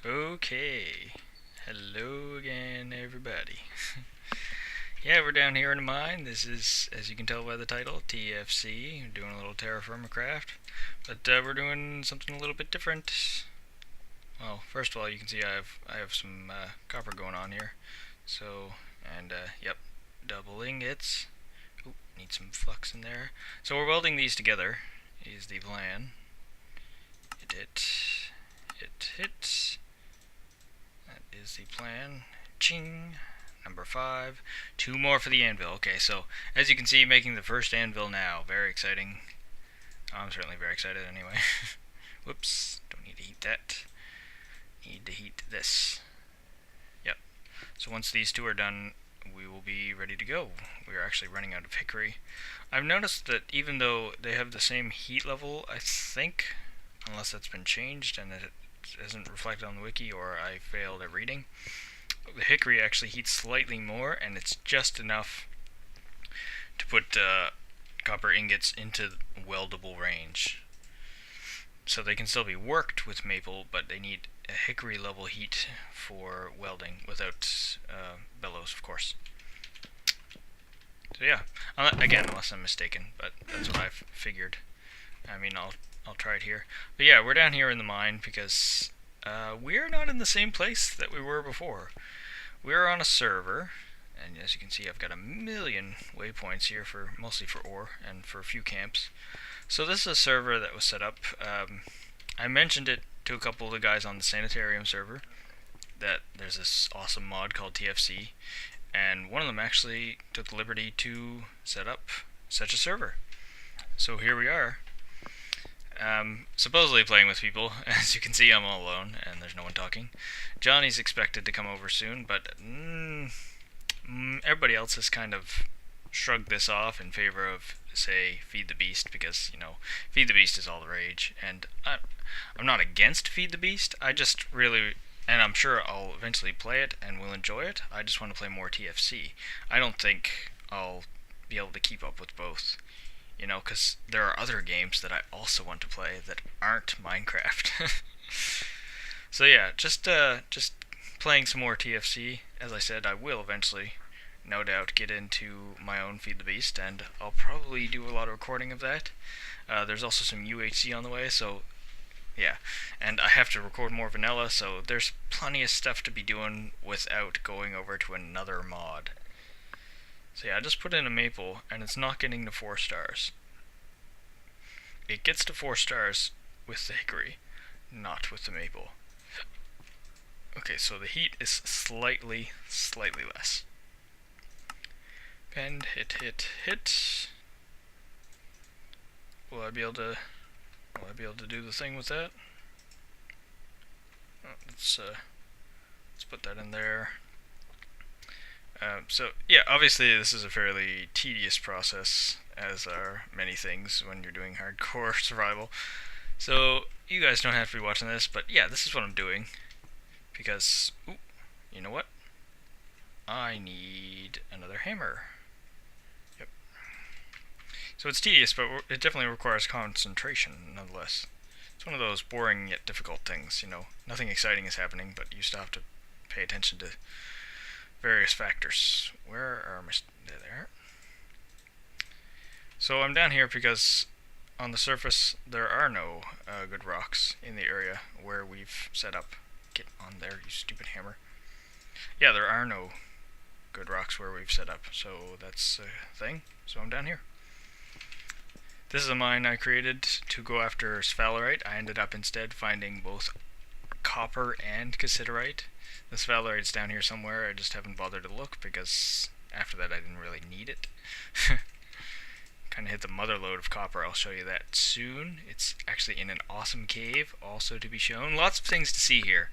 Okay. Hello again, everybody. Yeah, we're down here in the mine. This is, as you can tell by the title, TFC. We're doing a little Terra Firma craft. But we're doing something a little bit different. Well, first of all, you can see I have some copper going on here. So, yep, double ingots. Oop, need some flux in there. So we're welding these together, is the plan. Hit. That is the plan. Ching. Number 5. 2 more for the anvil. Okay, so as you can see, making the first anvil now. Very exciting. I'm certainly very excited anyway. Whoops. Don't need to heat that. Need to heat this. Yep. So once these 2 are done, we will be ready to go. We are actually running out of hickory. I've noticed that even though they have the same heat level, I think, unless that's been changed and it isn't reflected on the wiki or I failed at reading, the hickory actually heats slightly more, and it's just enough to put copper ingots into weldable range. So they can still be worked with maple, but they need a hickory level heat for welding without bellows, of course. So yeah, again, unless I'm mistaken, but that's what I've figured. I mean, I'll try it here. But yeah, we're down here in the mine because we're not in the same place that we were before. We're on a server, and as you can see, I've got a million waypoints here, mostly for ore and for a few camps. So this is a server that was set up. I mentioned it to a couple of the guys on the sanitarium server, that there's this awesome mod called TFC, and one of them actually took the liberty to set up such a server. So here we are. Supposedly playing with people. As you can see, I'm all alone, and there's no one talking. Johnny's expected to come over soon, but everybody else has kind of shrugged this off in favor of, say, Feed the Beast, because, Feed the Beast is all the rage, and I'm not against Feed the Beast, I just really, and I'm sure I'll eventually play it and will enjoy it, I just want to play more TFC. I don't think I'll be able to keep up with both. Because there are other games that I also want to play that aren't Minecraft. So yeah, just playing some more TFC. As I said, I will eventually, no doubt, get into my own Feed the Beast, and I'll probably do a lot of recording of that. There's also some UHC on the way, so yeah. And I have to record more vanilla, so there's plenty of stuff to be doing without going over to another mod. So yeah, I just put in a maple, and it's not getting to 4 stars. It gets to 4 stars with the hickory, not with the maple. Okay, so the heat is slightly less. Bend, hit. Will I be able to do the thing with that? Let's put that in there. So yeah, obviously this is a fairly tedious process, as are many things when you're doing hardcore survival. So you guys don't have to be watching this, but yeah, this is what I'm doing. Because, you know what? I need another hammer. Yep. So it's tedious, but it definitely requires concentration, nonetheless. It's one of those boring yet difficult things, Nothing exciting is happening, but you still have to pay attention to various factors. Where are my... There. So I'm down here because on the surface there are no good rocks in the area where we've set up. Get on there, you stupid hammer. Yeah, there are no good rocks where we've set up, so that's a thing. So I'm down here. This is a mine I created to go after sphalerite. I ended up instead finding both copper and cassiterite. The sphalerite's down here somewhere, I just haven't bothered to look because after that I didn't really need it. Kind of hit the mother lode of copper, I'll show you that soon. It's actually in an awesome cave, also to be shown. Lots of things to see here.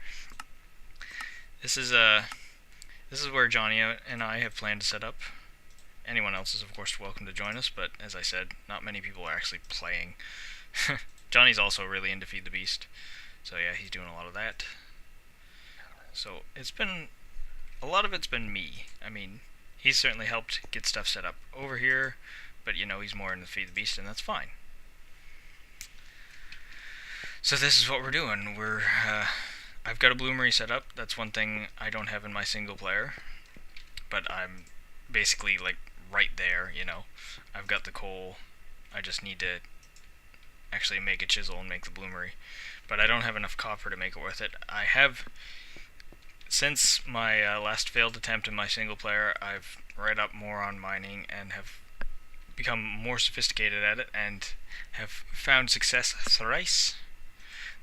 This is where Johnny and I have planned to set up. Anyone else is of course welcome to join us, but as I said, not many people are actually playing. Johnny's also really into Feed the Beast, so yeah, he's doing a lot of that. So a lot of it's been me. I mean, he's certainly helped get stuff set up over here, but he's more into Feed the Beast, and that's fine. So this is what we're doing. I've got a bloomery set up. That's one thing I don't have in my single player, but I'm basically like right there, you know. I've got the coal. I just need to actually make a chisel and make the bloomery, but I don't have enough copper to make it worth it. I have, since my last failed attempt in my single player, I've read up more on mining and have become more sophisticated at it and have found success thrice.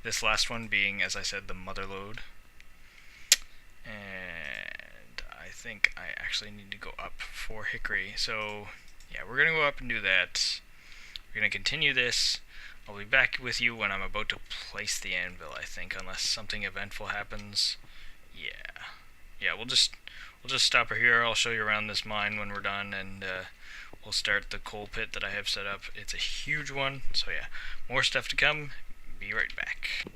This last one being, as I said, the mother lode. And I think I actually need to go up for hickory. So yeah, we're going to go up and do that. We're going to continue this. I'll be back with you when I'm about to place the anvil, I think, unless something eventful happens. Yeah, we'll just stop her here. I'll show you around this mine when we're done, and we'll start the coal pit that I have set up. It's a huge one, so yeah, more stuff to come. Be right back.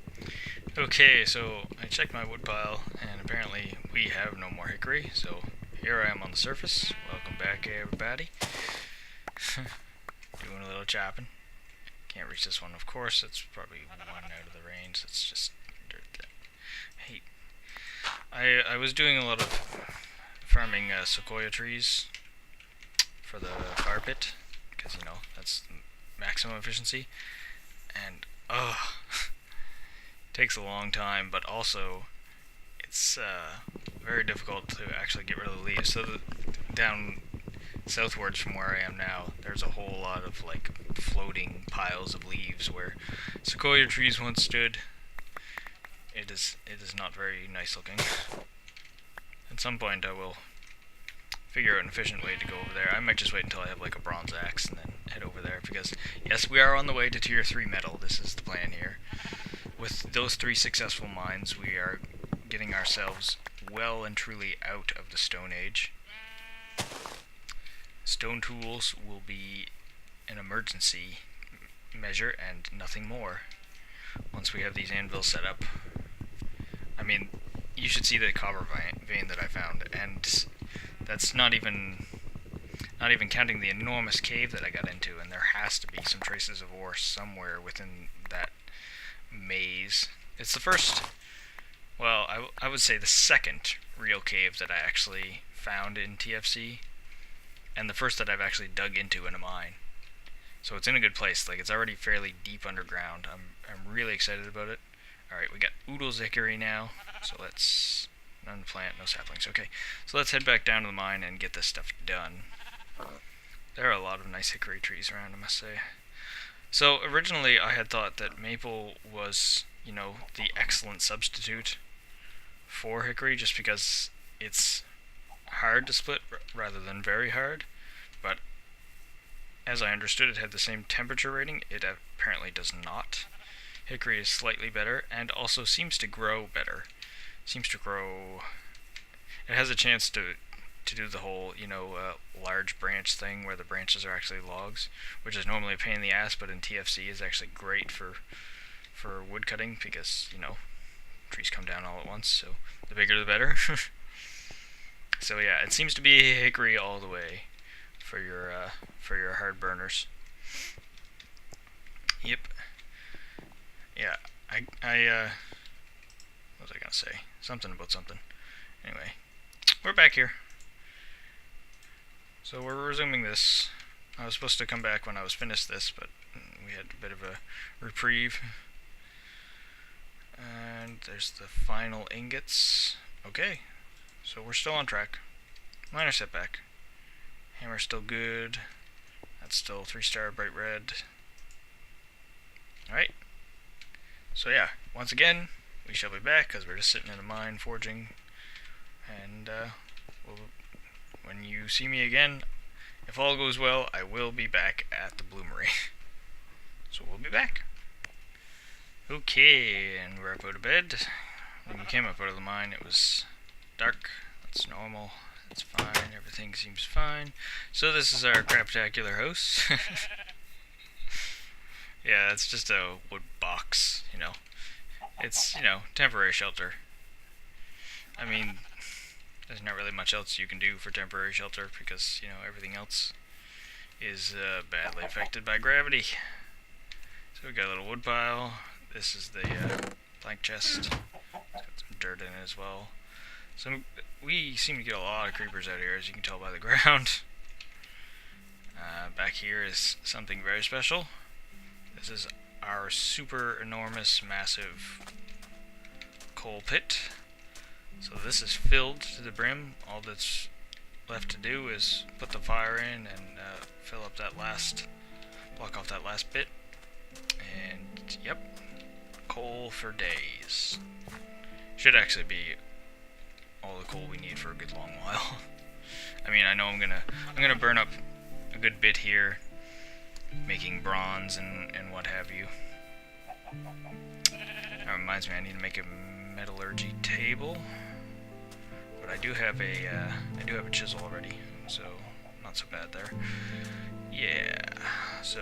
Okay, so I checked my wood pile, and apparently we have no more hickory, so here I am on the surface. Welcome back, everybody. Doing a little chopping. Can't reach this one, of course. It's probably one out of the range. It's just dirt there. Hey, I was doing a lot of farming sequoia trees for the fire pit, because, you know, that's maximum efficiency. And, takes a long time, but also it's very difficult to actually get rid of the leaves. So down southwards from where I am now, there's a whole lot of like floating piles of leaves where sequoia trees once stood. It is not very nice looking. At some point I will figure out an efficient way to go over there. I might just wait until I have like a bronze axe and then head over there, because yes, we are on the way to tier 3 metal. This is the plan here. With those 3 successful mines, we are getting ourselves well and truly out of the Stone Age. Stone tools will be an emergency measure and nothing more once we have these anvils set up. I mean, you should see the copper vein that I found, and that's not even counting the enormous cave that I got into, and there has to be some traces of ore somewhere within that maze. It's the first, well, I would say the second real cave that I actually found in TFC, and the first that I've actually dug into in a mine. So it's in a good place. Like, it's already fairly deep underground. I'm really excited about it. Alright, we got oodles of hickory now, so let's, none plant, no saplings. Okay, so let's head back down to the mine and get this stuff done. There are a lot of nice hickory trees around, I must say. So originally I had thought that maple was, you know, the excellent substitute for hickory, just because it's hard to split rather than very hard, but as I understood, it had the same temperature rating. It apparently does not. Hickory is slightly better, and also seems to grow better. It has a chance to do the whole, you know, large branch thing where the branches are actually logs, which is normally a pain in the ass, but in TFC is actually great for wood cutting, because, you know, trees come down all at once, so the bigger the better. So yeah, it seems to be hickory all the way for your hard burners. Yep. Yeah, what was I gonna say? Something about something. Anyway, we're back here. So we're resuming this. I was supposed to come back when I was finished this, but we had a bit of a reprieve. And there's the final ingots. Okay, so we're still on track. Minor setback. Hammer's still good. That's still 3-star bright red. Alright. So yeah, once again, we shall be back, because we're just sitting in a mine forging. And when you see me again, if all goes well, I will be back at the bloomery. So we'll be back. Okay, and we're up out of bed. When we came up out of the mine, it was dark. That's normal. That's fine. Everything seems fine. So this is our craptacular house. Yeah, it's just a wood box, you know. It's, you know, temporary shelter. I mean, there's not really much else you can do for temporary shelter, because, you know, everything else is badly affected by gravity. So we got a little wood pile. This is the plank chest. Got some dirt in it as well. So we seem to get a lot of creepers out here, as you can tell by the ground. Back here is something very special. This is our super enormous, massive coal pit. So this is filled to the brim. All that's left to do is put the fire in and fill up that last, block off that last bit. And yep, coal for days. Should actually be all the coal we need for a good long while. I mean, I know I'm gonna burn up a good bit here, making bronze and what have you. That reminds me, I need to make a metallurgy table, but I do have a chisel already, so not so bad there. Yeah. So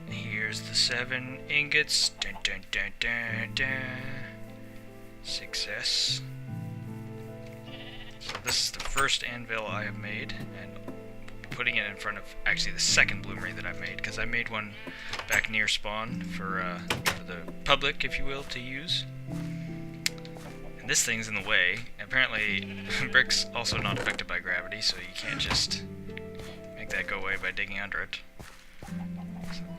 here's the 7 ingots. Dun, dun, dun, dun, dun. Success. So this is the first anvil I have made, and putting it in front of actually the second bloomery that I've made, because I made one back near spawn for the public, if you will, to use. And this thing's in the way. Apparently, brick's also not affected by gravity, so you can't just make that go away by digging under it.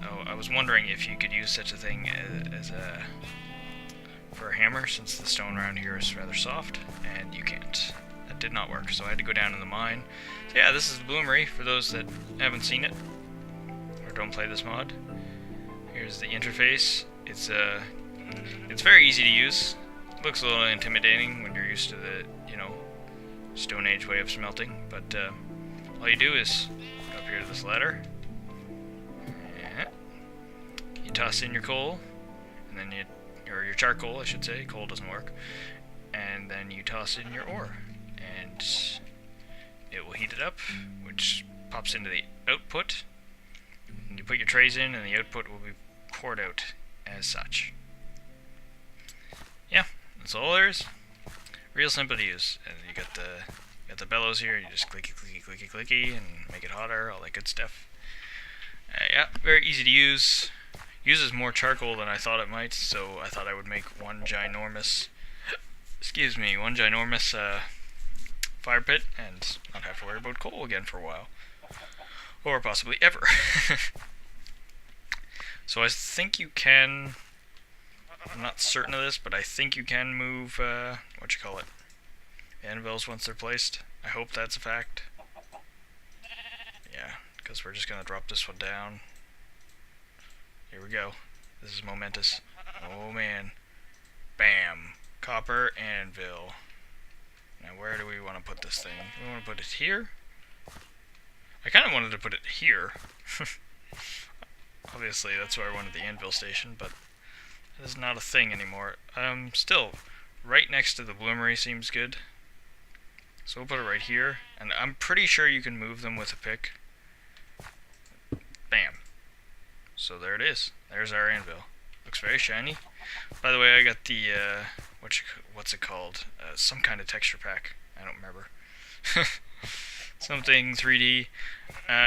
Oh, I was wondering if you could use such a thing as for a hammer, since the stone around here is rather soft, and you can't. That did not work, so I had to go down in the mine. So yeah, this is the bloomery, for those that haven't seen it, or don't play this mod. Here's the interface. It's very easy to use. It looks a little intimidating when you're used to the, Stone Age way of smelting, but all you do is go up here to this ladder. Yeah. You toss in your coal, and then or your charcoal, I should say. Coal doesn't work. And then you toss in your ore, and it will heat it up, which pops into the output. And you put your trays in, and the output will be poured out as such. Yeah, that's all there is. Real simple to use. And you got the bellows here. You just clicky, clicky, clicky, clicky, and make it hotter. All that good stuff. Yeah, very easy to use. Uses more charcoal than I thought it might, so I thought I would make one ginormous fire pit and not have to worry about coal again for a while. Or possibly ever. So I think you can, I'm not certain of this, but I think you can move, anvils once they're placed. I hope that's a fact. Yeah, because we're just going to drop this one down. Here we go. This is momentous. Oh man. Bam. Copper anvil. Now where do we want to put this thing? Do we want to put it here? I kind of wanted to put it here. Obviously that's where I wanted the anvil station, but that is not a thing anymore. Still, right next to the bloomery seems good. So we'll put it right here, and I'm pretty sure you can move them with a pick. Bam. So there it is. There's our anvil. Looks very shiny. By the way, I got the, what's it called? Some kind of texture pack. I don't remember. Something 3D.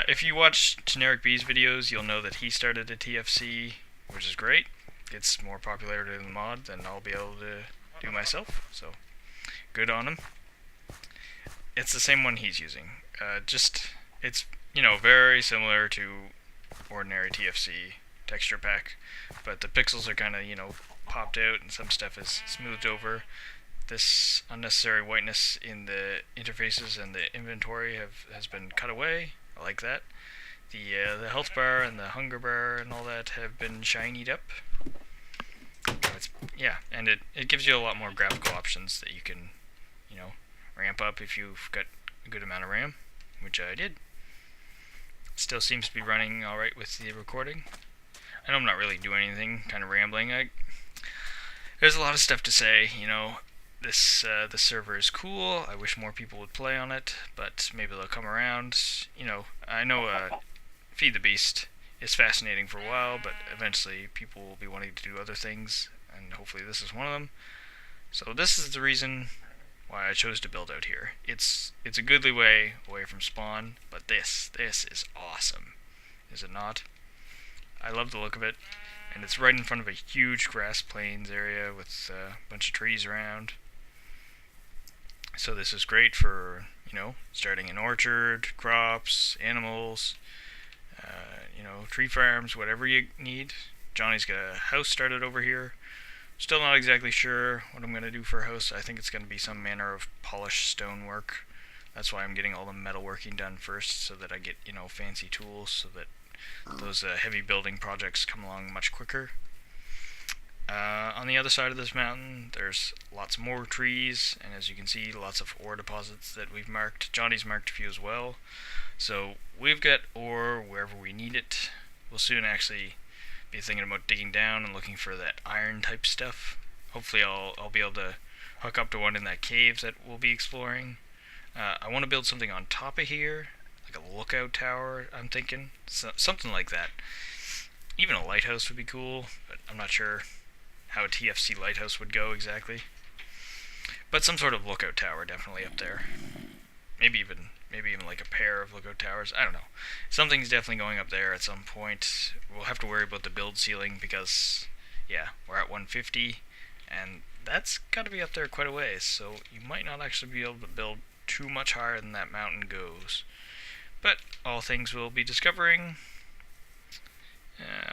If you watch Generic B's videos, you'll know that he started a TFC, which is great. Gets more popularity in the mod than I'll be able to do myself. So, good on him. It's the same one he's using. It's, very similar to ordinary TFC texture pack, but the pixels are kind of, popped out, and some stuff is smoothed over. This unnecessary whiteness in the interfaces and the inventory has been cut away. I like that. The health bar and the hunger bar and all that have been shinied up. And it gives you a lot more graphical options that you can, ramp up if you've got a good amount of RAM, which I did. Still seems to be running alright with the recording. I know I'm not really doing anything, kind of rambling. There's a lot of stuff to say, this server is cool. I wish more people would play on it, but maybe they'll come around. I know Feed the Beast is fascinating for a while, but eventually people will be wanting to do other things, and hopefully this is one of them. So this is the reason why I chose to build out here. It's a goodly way away from spawn, but this is awesome. Is it not? I love the look of it, and it's right in front of a huge grass plains area with a bunch of trees around. So this is great for, starting an orchard, crops, animals, tree farms, whatever you need. Johnny's got a house started over here. Still not exactly sure what I'm going to do for a house. I think it's going to be some manner of polished stonework. That's why I'm getting all the metalworking done first, so that I get, fancy tools, so that those heavy building projects come along much quicker. On the other side of this mountain, there's lots more trees, and as you can see, lots of ore deposits that we've marked. Johnny's marked a few as well. So we've got ore wherever we need it. We'll soon actually be thinking about digging down and looking for that iron type stuff. Hopefully I'll be able to hook up to one in that cave that we'll be exploring. I want to build something on top of here, like a lookout tower, I'm thinking. Something like that. Even a lighthouse would be cool, but I'm not sure how a TFC lighthouse would go exactly. But some sort of lookout tower definitely up there. Maybe even like a pair of lookout towers. I don't know. Something's definitely going up there at some point. We'll have to worry about the build ceiling because, yeah, we're at 150, and that's got to be up there quite a ways, so you might not actually be able to build too much higher than that mountain goes. But all things we'll be discovering.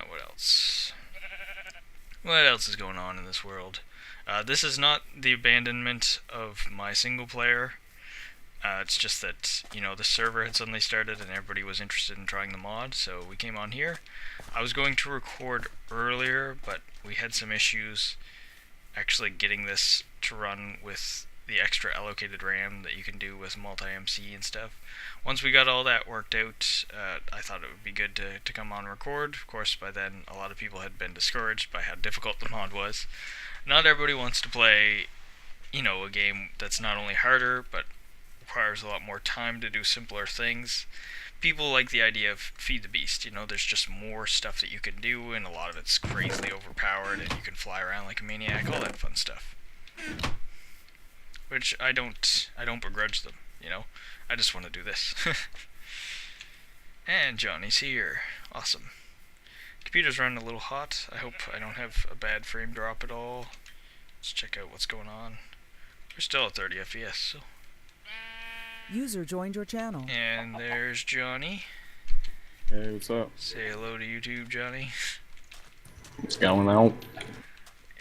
What else? What else is going on in this world? This is not the abandonment of my single player. It's just that, the server had suddenly started and everybody was interested in trying the mod, so we came on here. I was going to record earlier, but we had some issues actually getting this to run with the extra allocated RAM that you can do with multi-MC and stuff. Once we got all that worked out, I thought it would be good to come on and record. Of course, by then, a lot of people had been discouraged by how difficult the mod was. Not everybody wants to play, a game that's not only harder, but requires a lot more time to do simpler things. People like the idea of feed the beast, there's just more stuff that you can do, and a lot of it's crazily overpowered, and you can fly around like a maniac, all that fun stuff. Which I don't begrudge them, I just want to do this. And Johnny's here. Awesome. Computer's running a little hot. I hope I don't have a bad frame drop at all. Let's check out what's going on. We're still at 30 FPS, so. User joined your channel. And there's Johnny. Hey, what's up? Say hello to YouTube, Johnny. What's going on?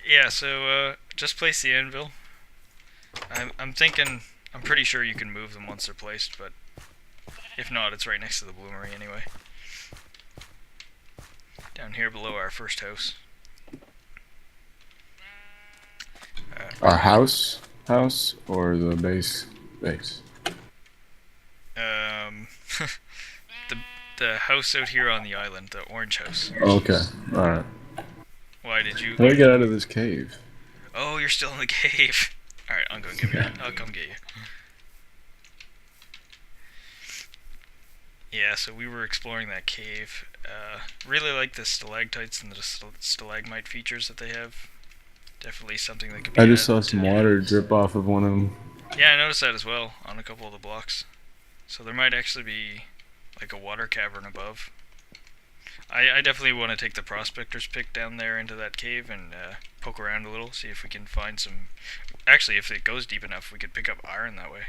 Yeah, so just place the anvil. I'm thinking, I'm pretty sure you can move them once they're placed, but if not, it's right next to the bloomery anyway. Down here below our first house. Our house, or the base? The house out here on the island, the orange house. Okay, alright. Why did you... How do I get out of this cave? Oh, you're still in the cave. Alright, I'll go get you. I'll come get you. Yeah, so we were exploring that cave. Really like the stalactites and the stalagmite features that they have. Definitely something that could be... I just saw some water drip off of one of them. Yeah, I noticed that as well on a couple of the blocks. So there might actually be like a water cavern above. I definitely want to take the prospector's pick down there into that cave and poke around a little, see if we can find some... Actually, if it goes deep enough, we could pick up iron that way.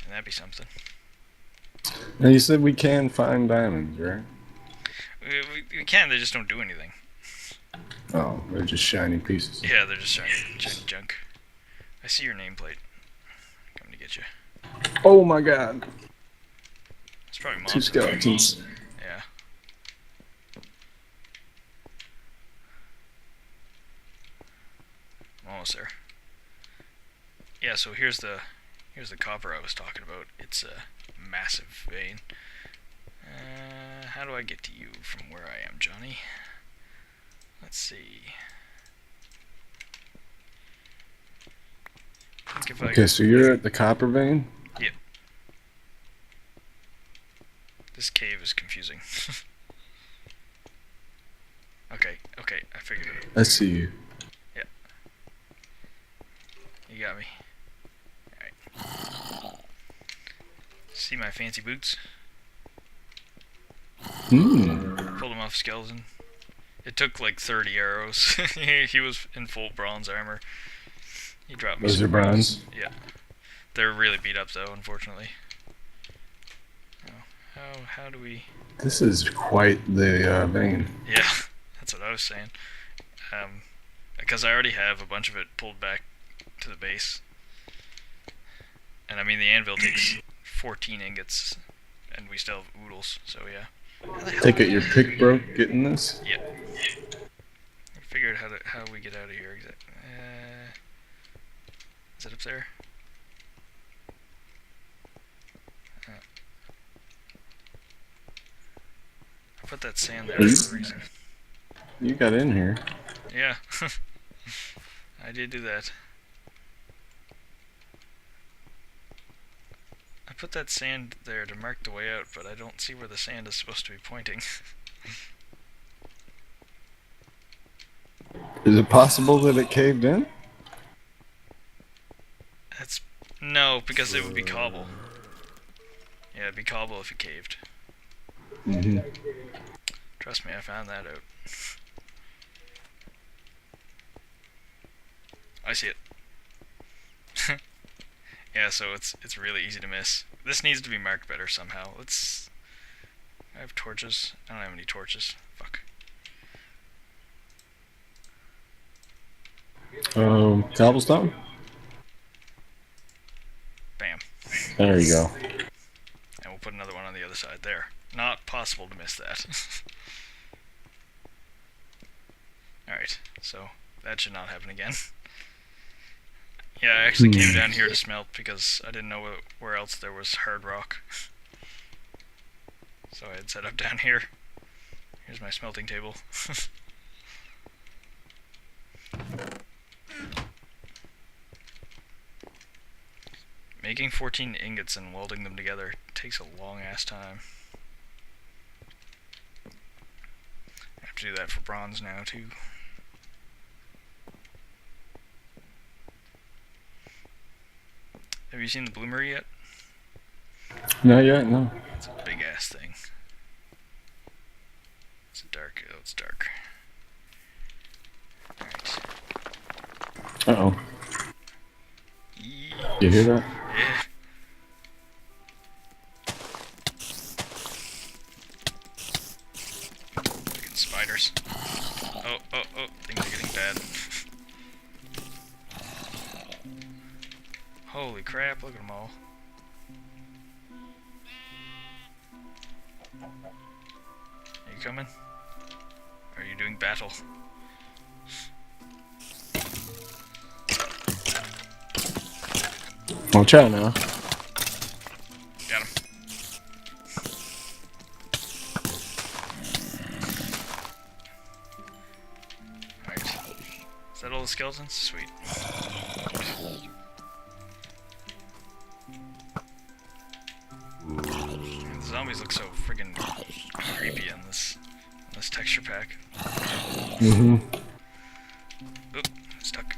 And that'd be something. Now you said we can find diamonds, right? We can, they just don't do anything. Oh, they're just shiny pieces. Yeah, they're just shiny junk. I see your nameplate. Coming to get you. Oh my god. It's probably Two monsters. skeletons. Yeah. I'm almost there. Yeah, so here's the copper I was talking about. It's a massive vein. How do I get to you from where I am, Johnny? Let's see. Okay, so you're at the copper vein? Yep. This cave is confusing. Okay, I figured it out. I see you. Yeah. You got me. Alright. See my fancy boots? Hmm. Pulled them off skeleton. It took like 30 arrows. He was in full bronze armor. He dropped me Those some are bronze. Yeah. They're really beat up though, unfortunately. Oh, how do we... This is quite the vein. Yeah, that's what I was saying. Because I already have a bunch of it pulled back to the base. And I mean, the anvil takes 14 ingots, and we still have oodles, so yeah. Take it your pick broke getting this? Yeah. I figured how we get out of here. Is it up there? I put that sand there for a reason. You got in here. Yeah. I did do that. I put that sand there to mark the way out, but I don't see where the sand is supposed to be pointing. Is it possible that it caved in? No, because it would be cobble. Yeah, it'd be cobble if it caved. Mm-hmm. Trust me, I found that out. I see it. Yeah, so it's really easy to miss. This needs to be marked better somehow. I have torches. I don't have any torches. Fuck. Cobblestone? Bam. There you go. And we'll put another one on the other side there. Not possible to miss that. Alright, so that should not happen again. Yeah, I actually came down here to smelt because I didn't know where else there was hard rock. So I had set up down here. Here's my smelting table. Making 14 ingots and welding them together takes a long ass time. I have to do that for bronze now too. Have you seen the bloomery yet? Not yet, no. It's a big ass thing. It's dark. Oh, it's dark. Alright. Uh-oh. You hear that? Yeah. Fucking spiders. Oh, things are getting bad. Holy crap, look at them all. Are you coming? Or are you doing battle? I'll try now. Got him. Alright. Is that all the skeletons? Sweet. The zombies look so friggin' creepy in this texture pack. Mm-hmm. Oop, stuck.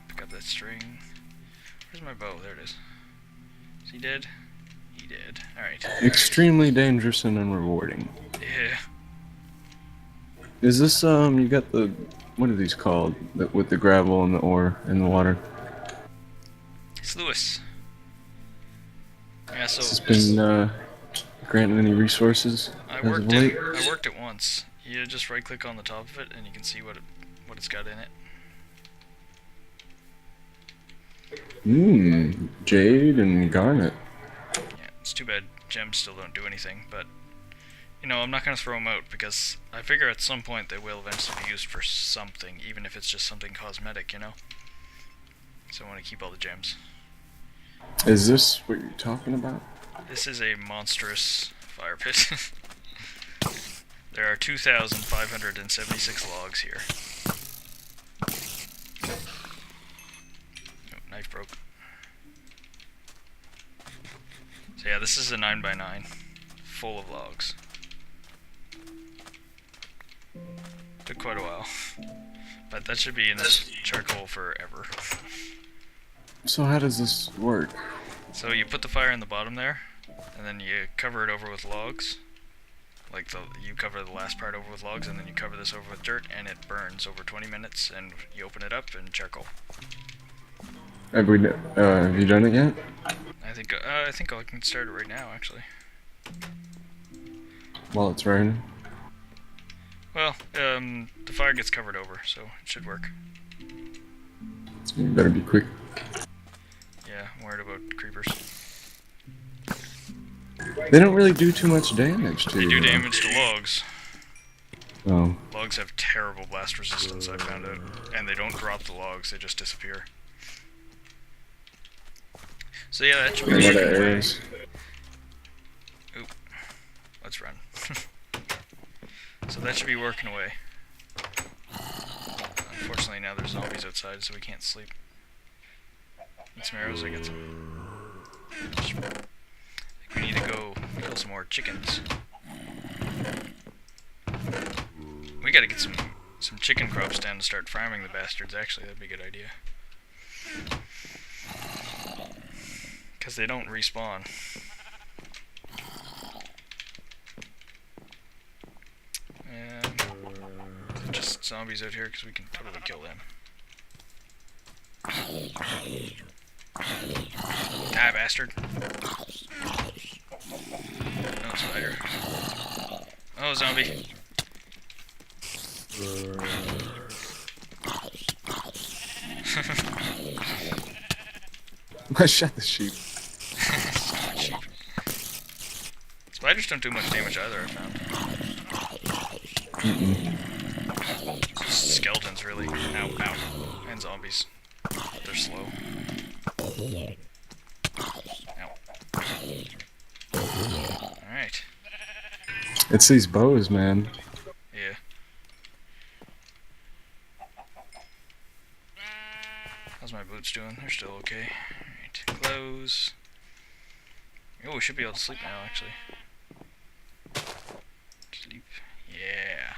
Pick up that string. Where's my bow? There it is. Is he dead? He did. Alright. Extremely dangerous and unrewarding. Yeah. Is this, you got the, what are these called? With the gravel and the ore in the water? It's Lewis. Yeah, so Has this been, granted any resources I as of worked late? I worked it once. You just right click on the top of it and you can see what it's got in it. Jade and garnet. Yeah, it's too bad gems still don't do anything, but you know, I'm not gonna throw them out because I figure at some point they will eventually be used for something, even if it's just something cosmetic, you know? So I want to keep all the gems. Is this what you're talking about? This is a monstrous fire pit. There are 2,576 logs here. Oh, knife broke. So yeah, this is a 9x9, full of logs. Took quite a while, but that should be in this charcoal forever. So how does this work? So you put the fire in the bottom there, and then you cover it over with logs, Like you cover the last part over with logs, and then you cover this over with dirt, and it burns over 20 minutes. And you open it up, and charcoal. Have you done it yet? I think I can start it right now, actually. While it's raining? Well, the fire gets covered over, so it should work. You better be quick. Yeah, I'm worried about creepers. They don't really do too much damage to you. They do damage to logs. Oh. Logs have terrible blast resistance, I found out. And they don't drop the logs, they just disappear. So yeah, that should be working away. Oop. Let's run. So that should be working away. Unfortunately now there's zombies outside, so we can't sleep. Need some arrows, I get some. I think we need to go kill some more chickens. We gotta get some chicken crops down to start farming the bastards, actually, that'd be a good idea. Because they don't respawn. And just zombies out here because we can totally kill them. Die, bastard. Oh, spider. Oh, zombie. I shot the sheep. Sheep. Spiders don't do much damage either, I found. Skeletons, really. Ow, ow. And zombies. They're slow. Ow. Alright. It's these bows, man. Yeah. How's my boots doing? They're still okay. Alright, close. Oh, we should be able to sleep now, actually. Sleep. Yeah.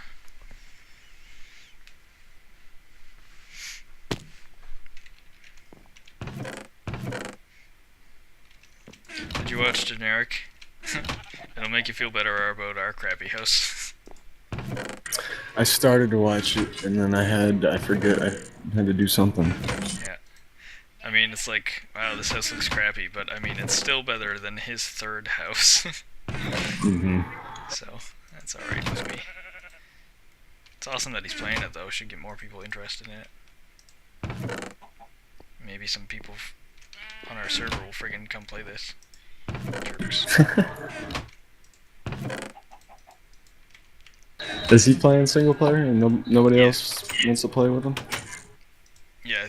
Did you watch Generic? It'll make you feel better about our crappy house. I started to watch it, and then I had to do something. Yeah. I mean, it's like, wow, this house looks crappy, but I mean, it's still better than his third house. So, that's alright with me. It's awesome that he's playing it, though. Should get more people interested in it. Maybe some people on our server will friggin' come play this. Jerks. Is he playing single player and nobody else wants to play with him? Yeah,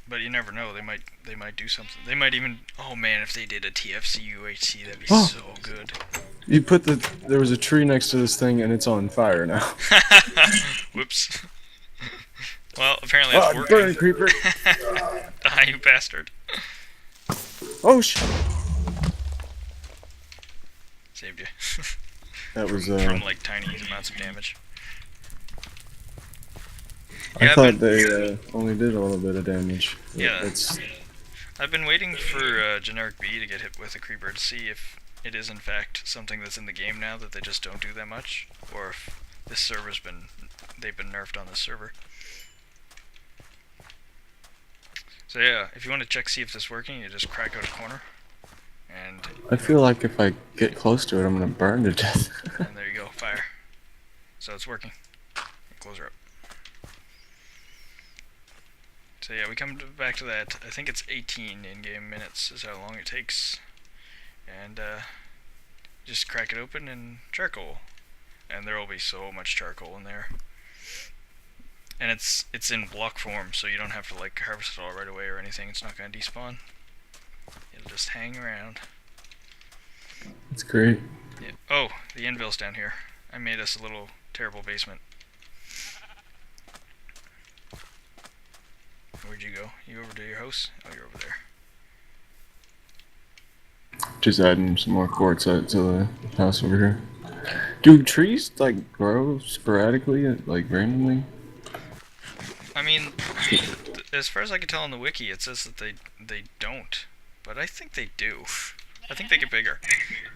but you never know. They might do something. They might even. Oh man, if they did a TFC UHC, that'd be so good. You there was a tree next to this thing and it's on fire now. Whoops. Well, apparently it's working. Burn, creeper! Die, you bastard. Oh shit! Saved you. That was from like tiny amounts of damage. I thought they only did a little bit of damage. Yeah. I've been waiting for Generic B to get hit with a creeper to see if it is in fact something that's in the game now that they just don't do that much, or if this server's they've been nerfed on this server. So yeah, if you want to check see if this is working, you just crack out a corner, and I feel like if I get close to it, I'm gonna burn to death. and there you go, fire. So it's working. Close her up. So yeah, we come back to that. I think it's 18 in-game minutes is how long it takes, and just crack it open and charcoal, and there will be so much charcoal in there. And it's in block form, so you don't have to like harvest it all right away or anything. It's not gonna despawn. It'll just hang around. It's great. Yeah. Oh, the anvil's down here. I made us a little terrible basement. Where'd you go? You over to your house? Oh, you're over there. Just adding some more quartz to the house over here. Do trees like grow sporadically, like randomly? I mean, as far as I can tell on the wiki, it says that they don't, but I think they do. I think they get bigger.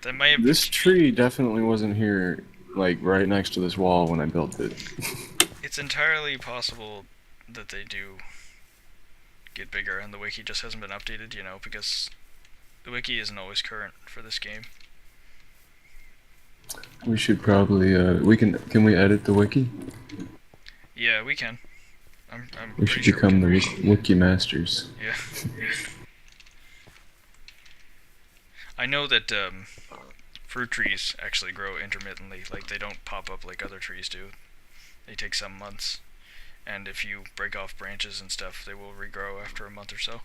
That might have... This tree definitely wasn't here, like, right next to this wall when I built it. It's entirely possible that they do get bigger and the wiki just hasn't been updated, you know, because the wiki isn't always current for this game. We should probably, can we edit the wiki? Yeah, we can. I'm We pretty should sure become we the can. wiki masters. Yeah. I know that fruit trees actually grow intermittently, like they don't pop up like other trees do. They take some months, and if you break off branches and stuff, they will regrow after a month or so.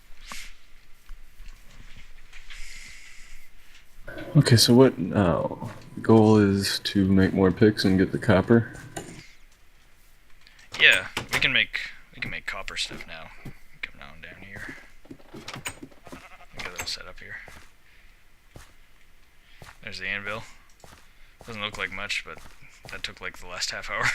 Okay, so what goal is to make more picks and get the copper? Yeah, we can make copper stuff now. Come down here. Get a little setup here. There's the anvil. Doesn't look like much, but that took like the last half hour.